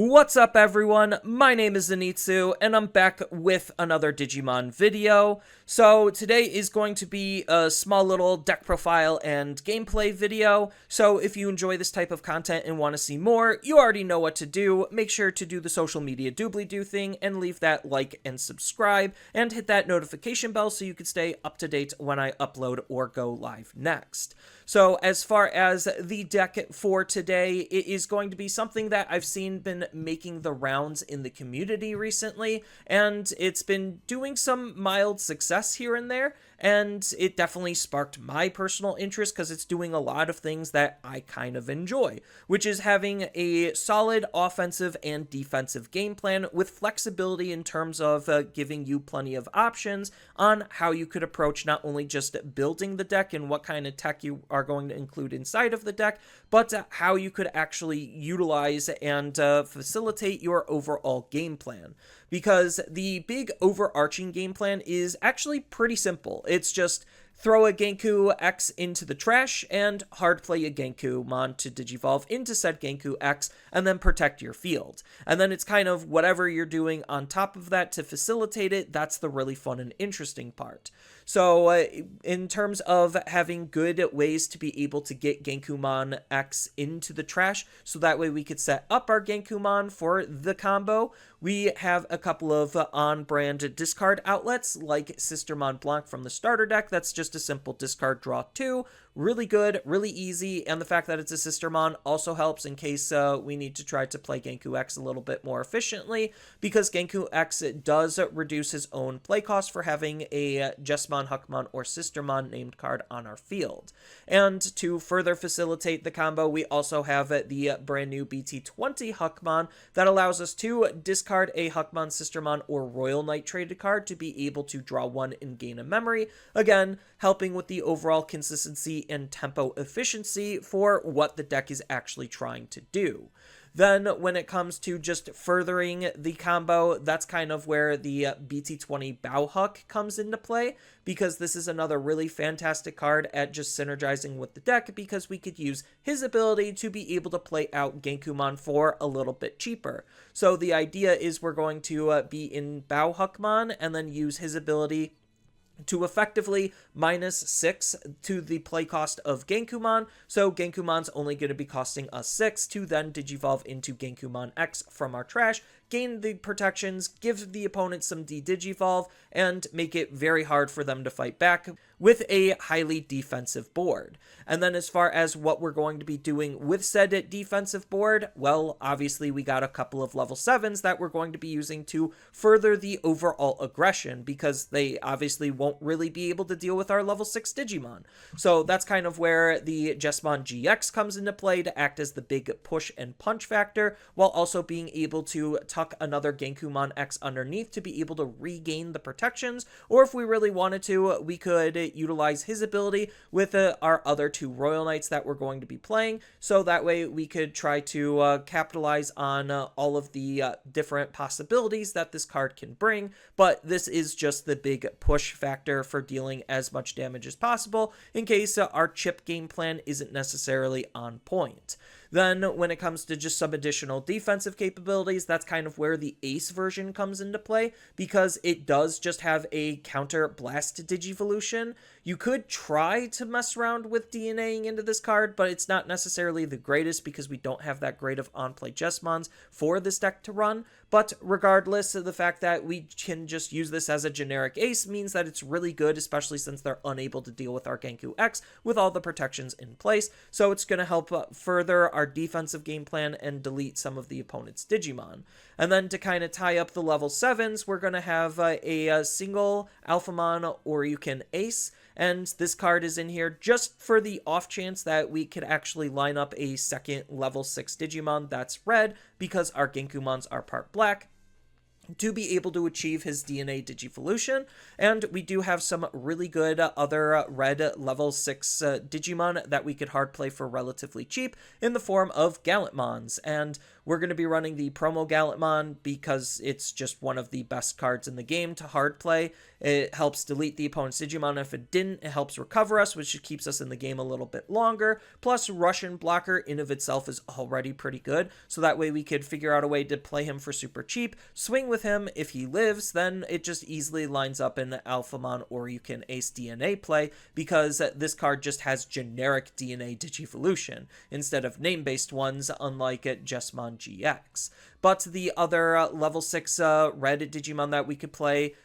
What's up everyone, my name is Zenitsu, and I'm back with another Digimon video. So today is going to be a small little deck profile and gameplay video, so if you enjoy this type of content and want to see more, you already know what to do. Make sure to do the social media doobly-doo thing and leave that like and subscribe, and hit that notification bell so you can stay up to date when I upload or go live next. So as far as the deck for today, it is going to be something that I've seen been making the rounds in the community recently, and it's been doing some mild success here and there, and it definitely sparked my personal interest because it's doing a lot of things that I kind of enjoy, which is having a solid offensive and defensive game plan with flexibility in terms of giving you plenty of options on how you could approach not only just building the deck and what kind of tech you are going to include inside of the deck, but how you could actually utilize and facilitate your overall game plan. Because the big overarching game plan is actually pretty simple. It's just throw a Ganku X into the trash and hard play a Gankoomon to Digivolve into said Ganku X and then protect your field. And then it's kind of whatever you're doing on top of that to facilitate it, that's the really fun and interesting part. So in terms of having good ways to be able to get Gankoomon X into the trash, so that way we could set up our Gankoomon for the combo, we have a couple of on-brand discard outlets like Sister Mont Blanc from the starter deck. That's just a simple discard draw 2. Really good, really easy, and the fact that it's a Sistermon also helps in case we need to try to play Ganku X a little bit more efficiently, because Ganku X does reduce his own play cost for having a Jesmon, Huckmon, or Sistermon named card on our field. And to further facilitate the combo, we also have the brand new BT20 Huckmon that allows us to discard a Huckmon, Sistermon, or Royal Knight traded card to be able to draw one and gain a memory, again, helping with the overall consistency and tempo efficiency for what the deck is actually trying to do. Then when it comes to just furthering the combo, that's kind of where the BT20 Bauhuck comes into play, because this is another really fantastic card at just synergizing with the deck, because we could use his ability to be able to play out Gankoomon for a little bit cheaper. So the idea is we're going to be in Bauhuckmon and then use his ability to effectively -6 to the play cost of Gankoomon, so Gankumon's only going to be costing us 6 to then Digivolve into Gankoomon X from our trash, gain the protections, give the opponent some de-Digivolve, and make it very hard for them to fight back with a highly defensive board. And then as far as what we're going to be doing with said defensive board, well, obviously we got a couple of level 7s that we're going to be using to further the overall aggression, because they obviously won't really be able to deal with our level 6 Digimon. So that's kind of where the Jesmon GX comes into play to act as the big push and punch factor, while also being able to tuck another Gankoomon X underneath to be able to regain the protections, or if we really wanted to, we could utilize his ability with our other 2 Royal Knights that we're going to be playing, so that way we could try to capitalize on all of the different possibilities that this card can bring. But this is just the big push factor for dealing as much damage as possible in case our chip game plan isn't necessarily on point. Then when it comes to just some additional defensive capabilities, that's kind of where the Ace version comes into play, because it does just have a counter blast Digivolution. You could try to mess around with DNAing into this card, but it's not necessarily the greatest because we don't have that great of on-play Jesmons for this deck to run. But regardless of the fact that we can just use this as a generic Ace means that it's really good, especially since they're unable to deal with our Ganku X with all the protections in place. So it's going to help further our defensive game plan and delete some of the opponent's Digimon. And then to kind of tie up the level 7s, we're going to have a single Alphamon or you can Ace. And this card is in here just for the off chance that we could actually line up a second level 6 Digimon that's red, because our Gankoomons are part black, to be able to achieve his DNA Digivolution. And we do have some really good other red level 6 Digimon that we could hard play for relatively cheap in the form of Gallantmons. And we're going to be running the promo Gallantmon because it's just one of the best cards in the game to hard play. It helps delete the opponent's Digimon. If it didn't, it helps recover us, which keeps us in the game a little bit longer. Plus, Russian blocker in of itself is already pretty good, so that way we could figure out a way to play him for super cheap, swing with him. If he lives, then it just easily lines up in Alphamon, or you can ace DNA play, because this card just has generic DNA Digivolution instead of name-based ones, unlike Jesmon GX. But the other level 6 red Digimon that we could play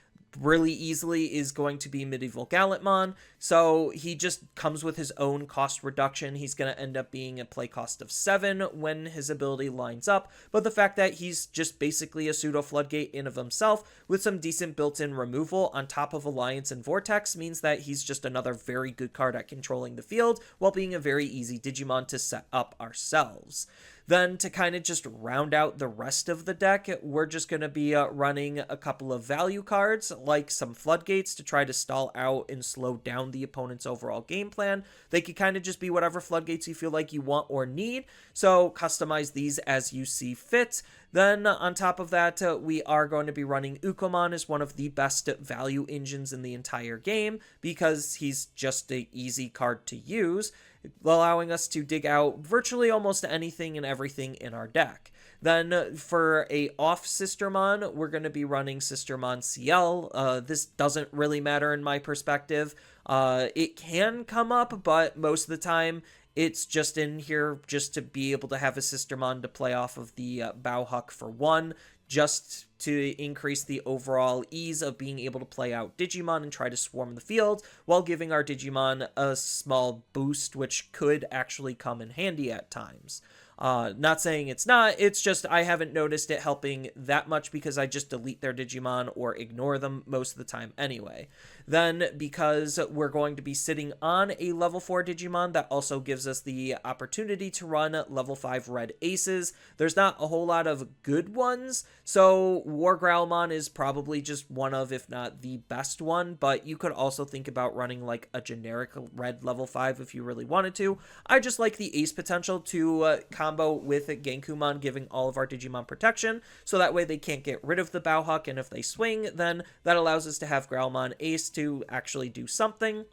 really easily is going to be Medieval Gallantmon. So he just comes with his own cost reduction. He's going to end up being a play cost of 7 when his ability lines up, but the fact that he's just basically a pseudo floodgate in of himself with some decent built-in removal on top of Alliance and Vortex means that he's just another very good card at controlling the field while being a very easy Digimon to set up ourselves. Then to kind of just round out the rest of the deck, we're just going to be running a couple of value cards, like some Floodgates to try to stall out and slow down the opponent's overall game plan. They could kind of just be whatever Floodgates you feel like you want or need, so customize these as you see fit. Then on top of that, we are going to be running Ukomon as one of the best value engines in the entire game because he's just an easy card to use, allowing us to dig out virtually almost anything and everything in our deck. Then for a off Sistermon, we're going to be running Sistermon CL. This doesn't really matter in my perspective. It can come up, but most of the time it's just in here just to be able to have a Sistermon to play off of the Bauhuck for 1, just to increase the overall ease of being able to play out Digimon and try to swarm the field while giving our Digimon a small boost, which could actually come in handy at times. Not saying it's not, it's just I haven't noticed it helping that much because I just delete their Digimon or ignore them most of the time anyway. Then, because we're going to be sitting on a level 4 Digimon that also gives us the opportunity to run level 5 red aces, there's not a whole lot of good ones, so War Growlmon is probably just one of, if not the best one, but you could also think about running like a generic red level 5 if you really wanted to. I just like the ace potential to combo with Gankoomon giving all of our Digimon protection, so that way they can't get rid of the Bauhuck, and if they swing, then that allows us to have Growlmon ace to actually do something.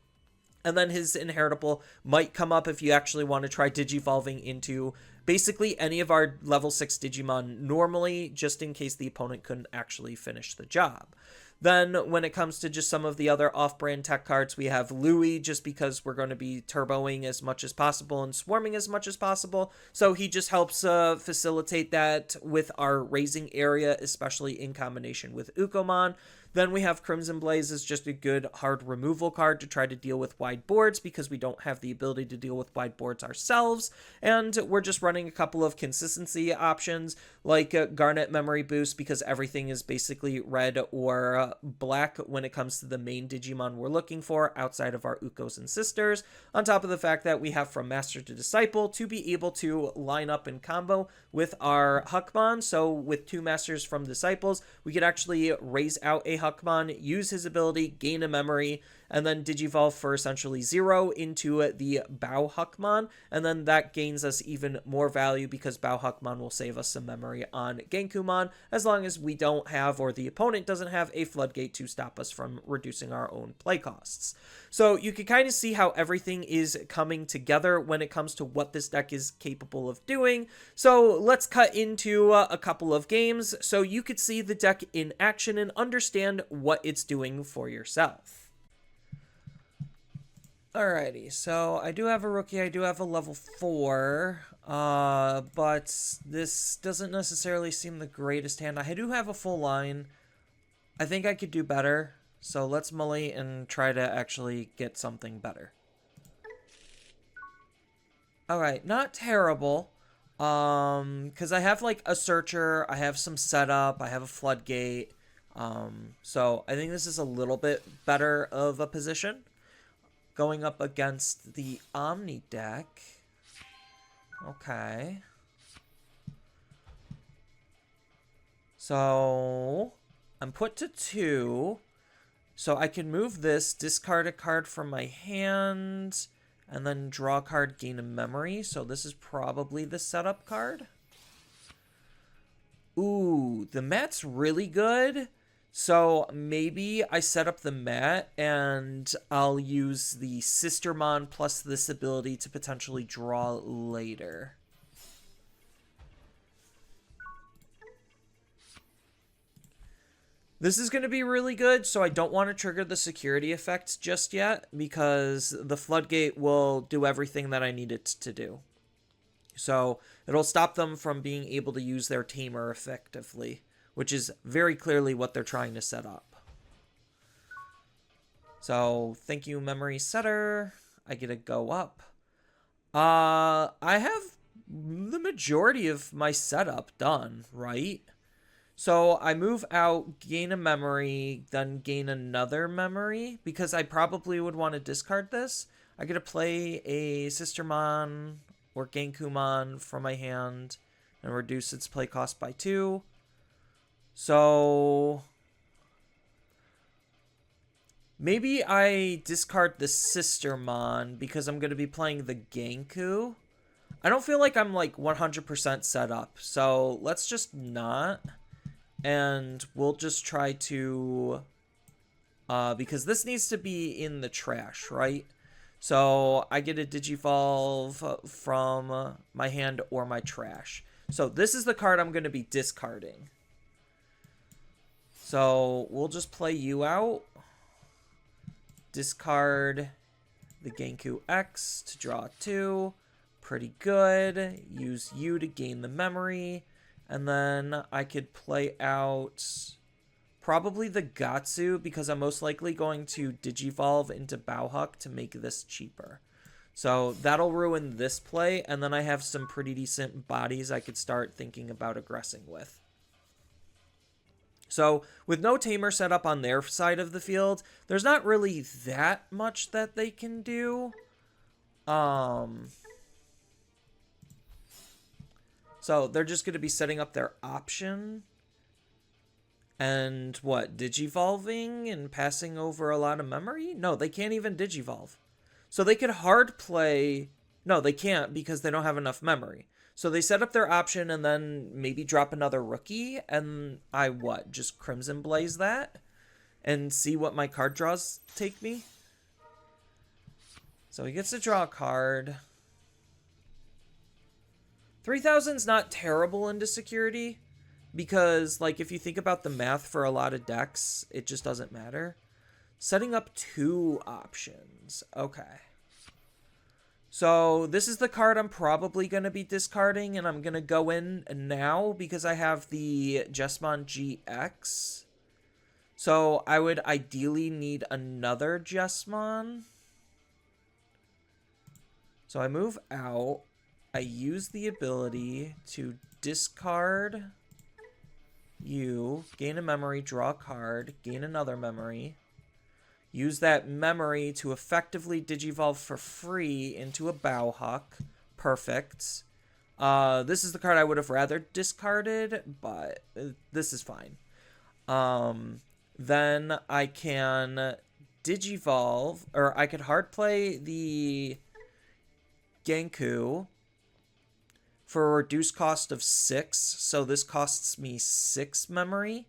And then his inheritable might come up if you actually want to try digivolving into basically any of our level 6 Digimon normally, just in case the opponent couldn't actually finish the job. Then when it comes to just some of the other off-brand tech cards, we have Louis, just because we're going to be turboing as much as possible and swarming as much as possible. So he just helps facilitate that with our raising area, especially in combination with Ukomon. Then we have Crimson Blaze as just a good hard removal card to try to deal with wide boards because we don't have the ability to deal with wide boards ourselves. And we're just running a couple of consistency options like Garnet Memory Boost because everything is basically red or black when it comes to the main Digimon we're looking for outside of our Ukos and Sisters. On top of the fact that we have From Master to Disciple to be able to line up and combo with our Huckmon. So with 2 Masters from Disciples, we could actually raise out a Huckmon, use his ability, gain a memory, and then Digivolve for essentially 0 into the Bauhuckmon, and then that gains us even more value because Bauhuckmon will save us some memory on Gankoomon as long as we don't have, or the opponent doesn't have, a Floodgate to stop us from reducing our own play costs. So you can kind of see how everything is coming together when it comes to what this deck is capable of doing. So let's cut into a couple of games so you could see the deck in action and understand what it's doing for yourself. Alrighty, so I do have a rookie, I do have a level 4, but this doesn't necessarily seem the greatest hand. I do have a full line. I think I could do better, so let's melee and try to actually get something better. Alright, not terrible, because I have like a searcher, I have some setup, I have a floodgate, so I think this is a little bit better of a position. Going up against the Omni deck. Okay. So I'm put to 2. So I can move this, discard a card from my hand, and then draw a card, gain a memory. So this is probably the setup card. Ooh, the mat's really good. So maybe I set up the mat and I'll use the Sistermon plus this ability to potentially draw later. This is going to be really good, so I don't want to trigger the security effect just yet because the floodgate will do everything that I need it to do. So it'll stop them from being able to use their tamer effectively, which is very clearly what they're trying to set up. So thank you, memory setter. I get to go up. I have the majority of my setup done, right? So I move out, gain a memory, then gain another memory, because I probably would want to discard this. I get to play a Sistermon or Gankoomon from my hand and reduce its play cost by 2. So maybe I discard the Sistermon because I'm going to be playing the Ganku. I don't feel like I'm like 100% set up, so let's just not. And we'll just try to, because this needs to be in the trash, right? So I get a Digivolve from my hand or my trash. So this is the card I'm going to be discarding. So we'll just play you out. Discard the Ganku X to draw 2. Pretty good. Use you to gain the memory. And then I could play out probably the Gatsu because I'm most likely going to Digivolve into Bauhuck to make this cheaper. So that'll ruin this play, and then I have some pretty decent bodies I could start thinking about aggressing with. So with no Tamer set up on their side of the field, there's not really that much that they can do. So they're just going to be setting up their option and what, Digivolving and passing over a lot of memory? No, they can't even Digivolve. So they could hard play. No, they can't because they don't have enough memory. So they set up their option and then maybe drop another rookie and I what? Just Crimson Blaze that and see what my card draws take me? So he gets to draw a card. 3,000's not terrible into security because, like, if you think about the math for a lot of decks, it just doesn't matter. Setting up 2 options. Okay. So this is the card I'm probably going to be discarding, and I'm going to go in now because I have the Jesmon GX. So I would ideally need another Jesmon. So I move out. I use the ability to discard you, gain a memory, draw a card, gain another memory. Use that memory to effectively Digivolve for free into a Bauhuck. Perfect. This is the card I would have rather discarded, but this is fine. Then I can Digivolve, or I could hard play the Ganku for a reduced cost of 6, so this costs me 6 memory.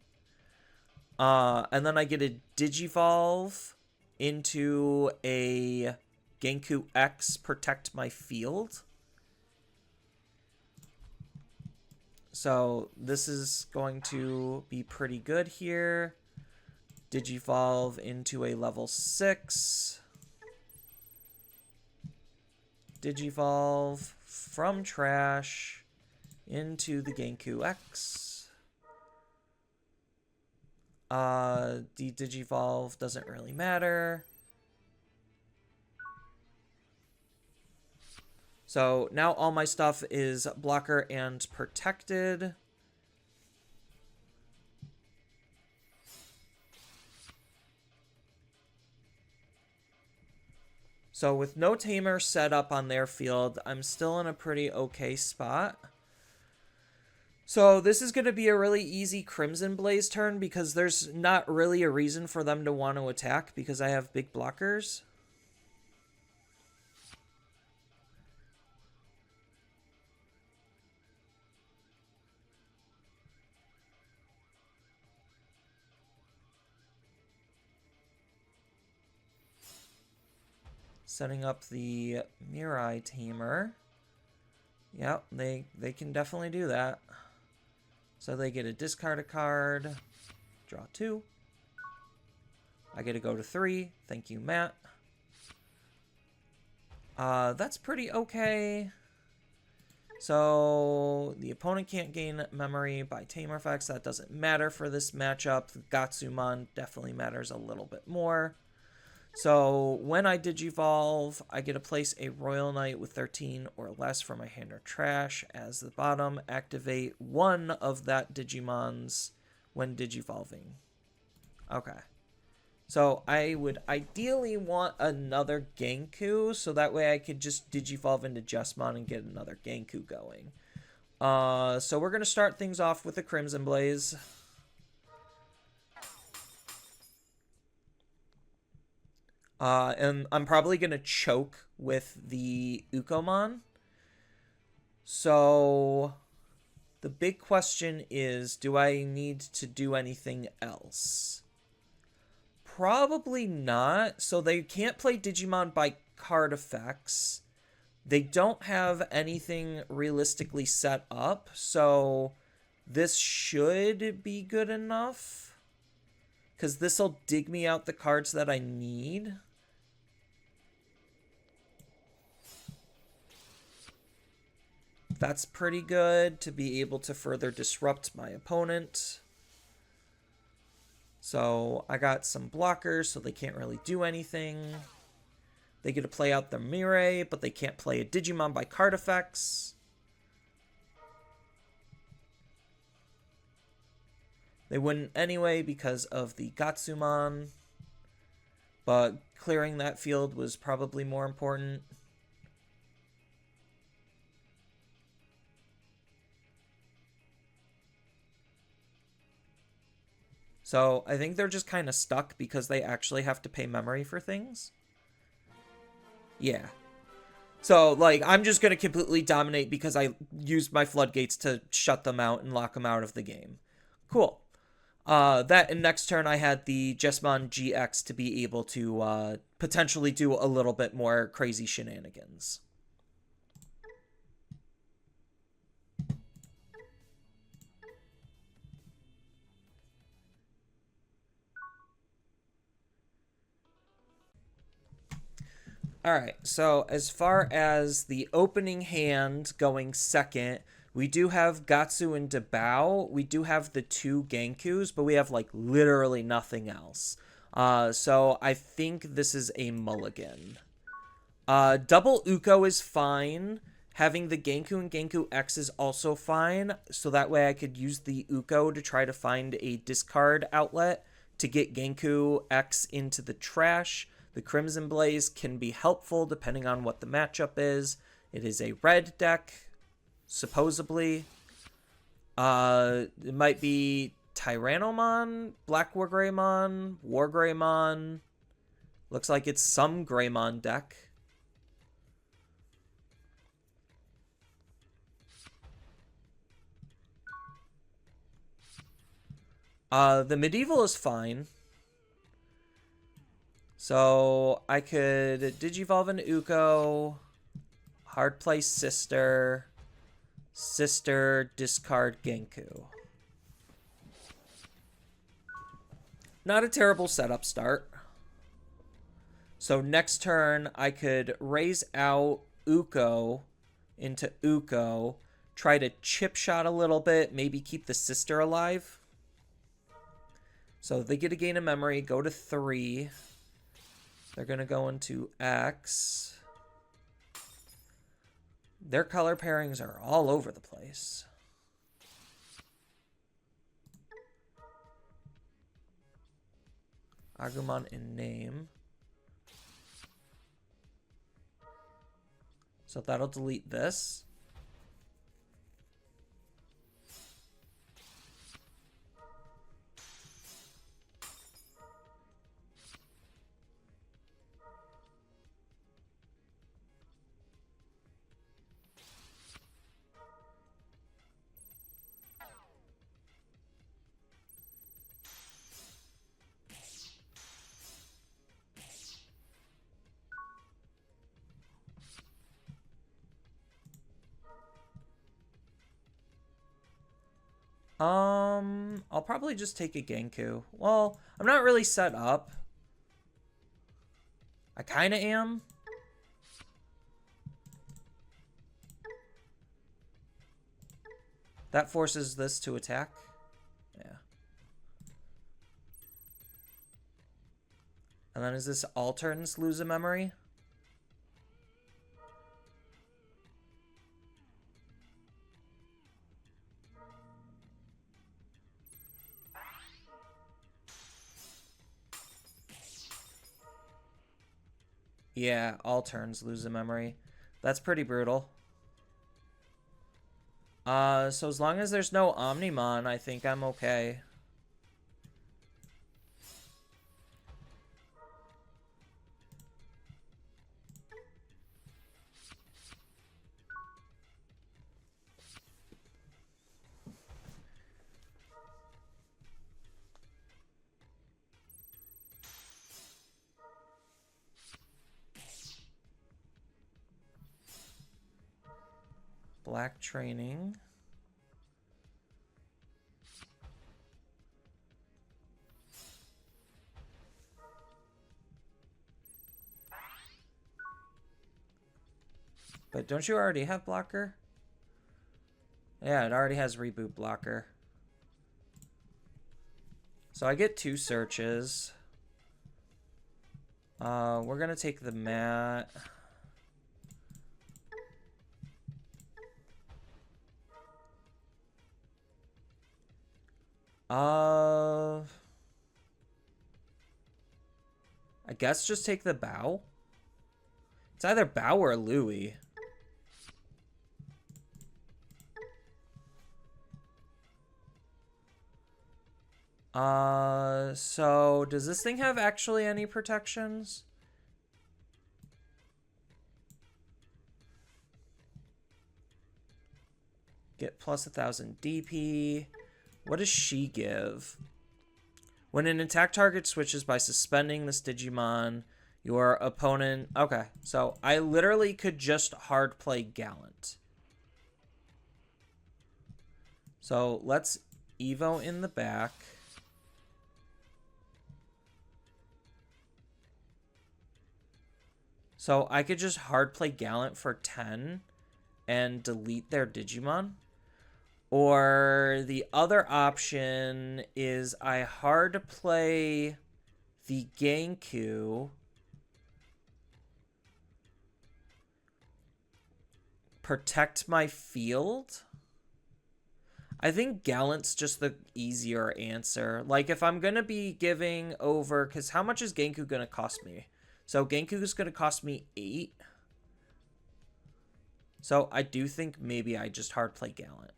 And then I get a Digivolve into a Ganku X, protect my field. So this is going to be pretty good here. Digivolve into a level 6. Digivolve from trash into the Ganku X. The Digivolve doesn't really matter. So now all my stuff is blocker and protected. So with no Tamer set up on their field, I'm still in a pretty okay spot. So this is going to be a really easy Crimson Blaze turn because there's not really a reason for them to want to attack because I have big blockers. Setting up the Mirai Tamer. Yep, they can definitely do that. So they get to discard a card, draw 2. I get to go to 3. Thank you, Matt. That's pretty okay. So the opponent can't gain memory by Tamer effects. That doesn't matter for this matchup. Gankoomon definitely matters a little bit more. So when I Digivolve, I get to place a Royal Knight with 13 or less from my hand or trash as the bottom. Activate one of that Digimon's when Digivolving. Okay. So I would ideally want another Ganku, so that way I could just Digivolve into Jessamon and get another Ganku going. So we're going to start things off with the Crimson Blaze. And I'm probably going to choke with the Ukomon. So the big question is, do I need to do anything else? Probably not. So they can't play Digimon by card effects. They don't have anything realistically set up. So this should be good enough. Because this will dig me out the cards that I need. That's pretty good to be able to further disrupt my opponent. So I got some blockers, so they can't really do anything. They get to play out the Mirai, but they can't play a Digimon by card effects. They wouldn't anyway because of the Gankoomon. But clearing that field was probably more important. So I think they're just kind of stuck because they actually have to pay memory for things. Yeah. So, like, I'm just going to completely dominate because I used my floodgates to shut them out and lock them out of the game. Cool. That and next turn I had the Jessamon GX to be able to potentially do a little bit more crazy shenanigans. Alright, so as far as the opening hand going second, we do have Gatsu and Dabao. We do have the 2 Gankus, but we have, like, literally nothing else. So I think this is a mulligan. Double Uko is fine. Having the Ganku and Ganku X is also fine, so that way I could use the Uko to try to find a discard outlet to get Ganku X into the trash. The Crimson Blaze can be helpful depending on what the matchup is. It is a red deck, supposedly. It might be Tyrannomon, Black Wargreymon, Wargreymon. Looks like it's some Greymon deck. The Medieval is fine. So I could Digivolve into Uko, hard play Sister, discard Ganku. Not a terrible setup start. So next turn I could raise out Uko into Uko, try to chip shot a little bit, maybe keep the Sister alive. So they get a gain of memory, go to 3. They're going to go into X. Their color pairings are all over the place. Agumon in name. So that'll delete this. I'll probably just take a Ganku. Well, I'm not really set up. I kind of am. That forces this to attack. Yeah. And then is this all turns lose a memory? Yeah, all turns lose a memory. That's pretty brutal. So as long as there's no Omnimon, I think I'm okay. Black training. But don't you already have blocker? Yeah, it already has reboot blocker. So I get 2 searches. We're gonna take the mat. I guess just take the bow. It's either bow or Louis. So does this thing have actually any protections? Get plus 1000 DP. What does she give? When an attack target switches by suspending this Digimon, your opponent... Okay, so I literally could just hard play Gallant. So let's Evo in the back. So I could just hard play Gallant for 10 and delete their Digimon. Or the other option is I hard play the Ganku, protect my field. I think Gallant's just the easier answer. Like, if I'm going to be giving over... Because how much is Ganku going to cost me? So Ganku is going to cost me 8. So I do think maybe I just hard play Gallant.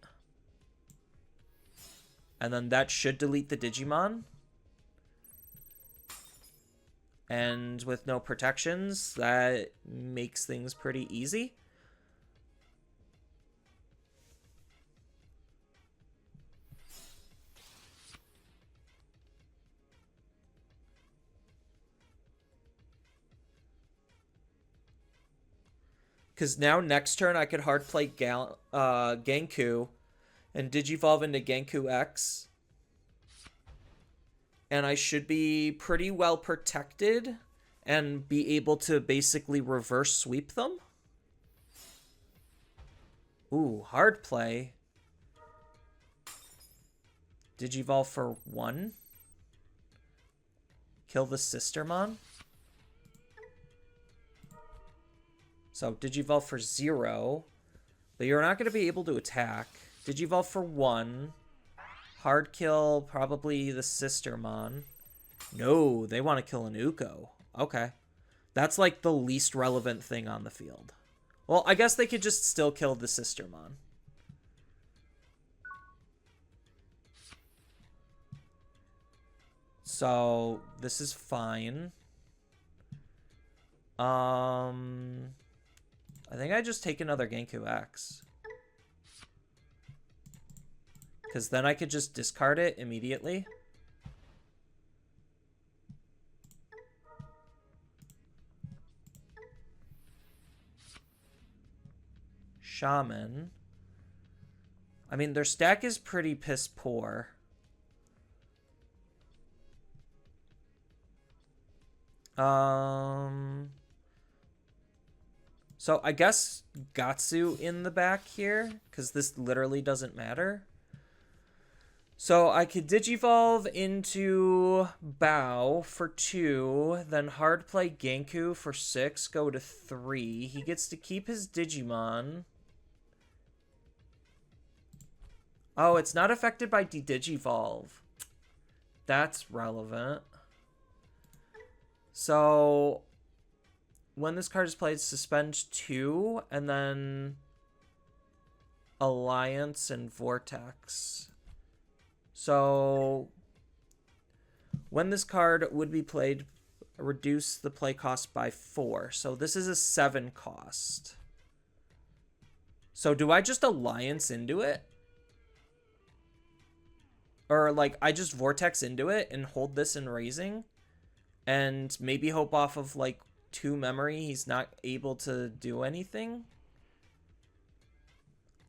And then that should delete the Digimon. And with no protections, that makes things pretty easy. Because now next turn I could hard play Ganku and Digivolve into Ganku X. And I should be pretty well protected and be able to basically reverse sweep them. Ooh, hard play. Digivolve for 1. Kill the Sistermon. So Digivolve for 0. But you're not going to be able to attack. Digivolve for 1. Hard kill probably the Sistermon. No, they want to kill an Uko. Okay. That's like the least relevant thing on the field. Well, I guess they could just still kill the Sistermon. So, this is fine. I think I just take another Ganku X. Because then I could just discard it immediately. Shaman. I mean, their stack is pretty piss poor. So I guess Gatsu in the back here, because this literally doesn't matter. So I could Digivolve into Bow for 2, then hard play Ganku for 6, go to 3. He gets to keep his Digimon. Oh, it's not affected by Digivolve. That's relevant. So when this card is played, suspend 2, and then Alliance and Vortex. So when this card would be played, reduce the play cost by 4. So this is a 7 cost. So do I just Alliance into it? Or, like, I just Vortex into it and hold this in Raising? And maybe hope off of, like, 2 memory he's not able to do anything?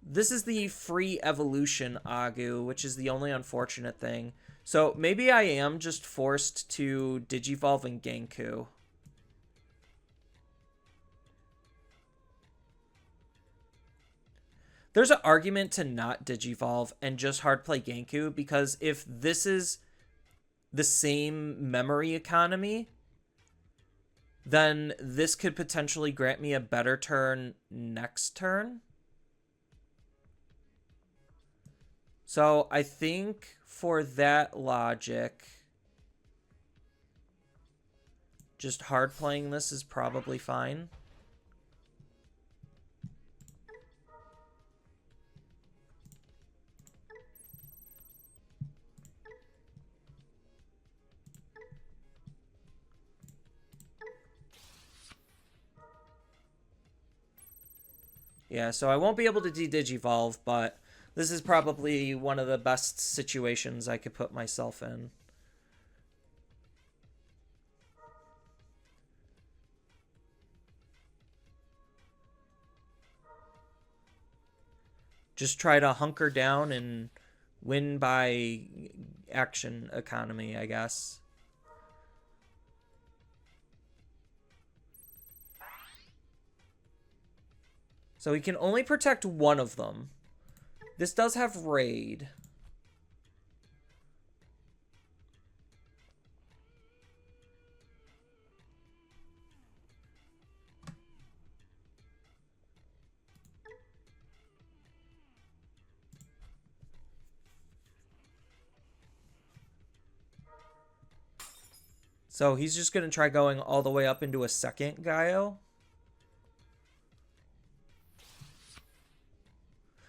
This is the free evolution Agu, which is the only unfortunate thing. So maybe I am just forced to Digivolve and Ganku. There's an argument to not Digivolve and just hard play Ganku, because if this is the same memory economy, then this could potentially grant me a better turn next turn. So I think for that logic, just hard playing this is probably fine. Yeah, so I won't be able to de-Digivolve, but this is probably one of the best situations I could put myself in. Just try to hunker down and win by action economy, I guess. So he can only protect one of them. This does have raid. So he's just going to try going all the way up into a second Gaio.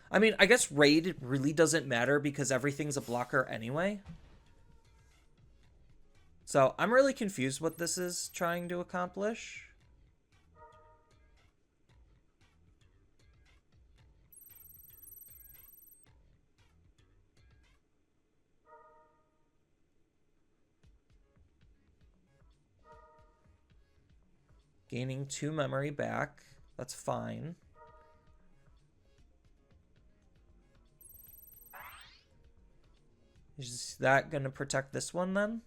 I mean, I guess raid really doesn't matter because everything's a blocker anyway. So I'm really confused what this is trying to accomplish. Gaining 2 memory back. That's fine. Is that going to protect this one then?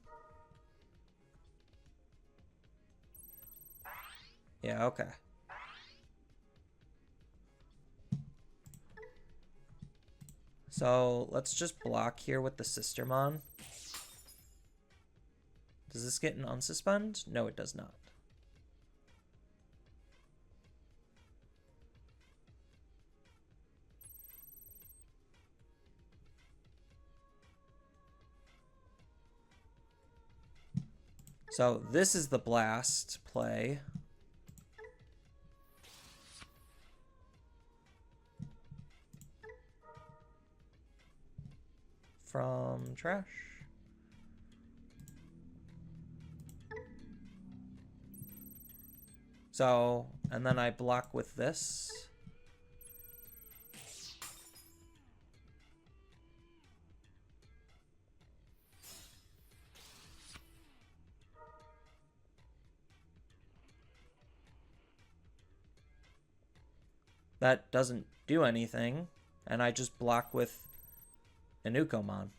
Yeah, okay. So let's just block here with the Sistermon. Does this get an unsuspend? No, it does not. So this is the blast play. From trash. So, and then I block with this. That doesn't do anything. And I just block with an Gankoomon.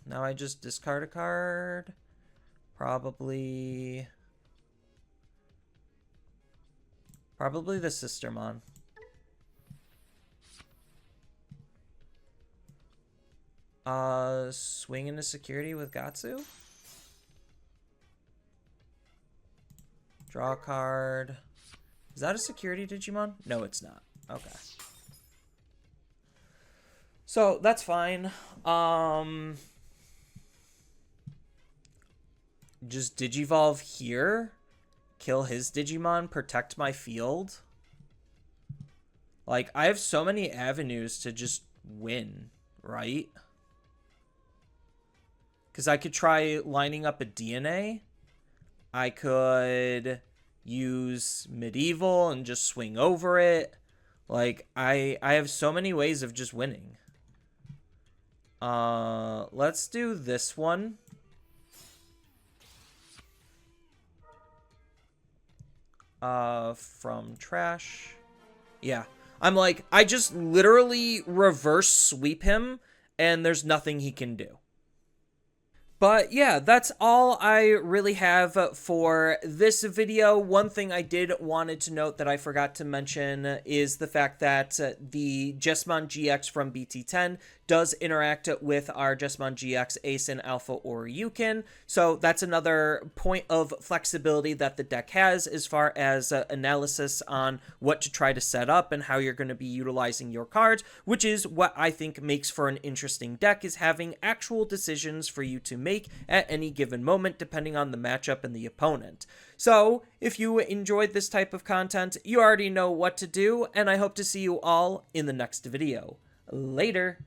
Now I just discard a card. Probably the Sistermon. Swing into security with Gatsu. Draw a card. Is that a security Digimon? No, it's not. Okay. So, that's fine. Just Digivolve here. Kill his Digimon. Protect my field. Like, I have so many avenues to just win, right? Because I could try lining up a DNA. I could use Medieval and just swing over it. Like, I have so many ways of just winning. Let's do this one. From trash. Yeah. I'm like, I just literally reverse sweep him, and there's nothing he can do. But yeah, that's all I really have for this video. One thing I did wanted to note that I forgot to mention is the fact that the Jessamon GX from BT10 does interact with our Jessamon GX Ace and Alpha or Yukin. So that's another point of flexibility that the deck has as far as analysis on what to try to set up and how you're going to be utilizing your cards, which is what I think makes for an interesting deck, is having actual decisions for you to make at any given moment depending on the matchup and the opponent. So if you enjoyed this type of content, you already know what to do, and I hope to see you all in the next video. Later.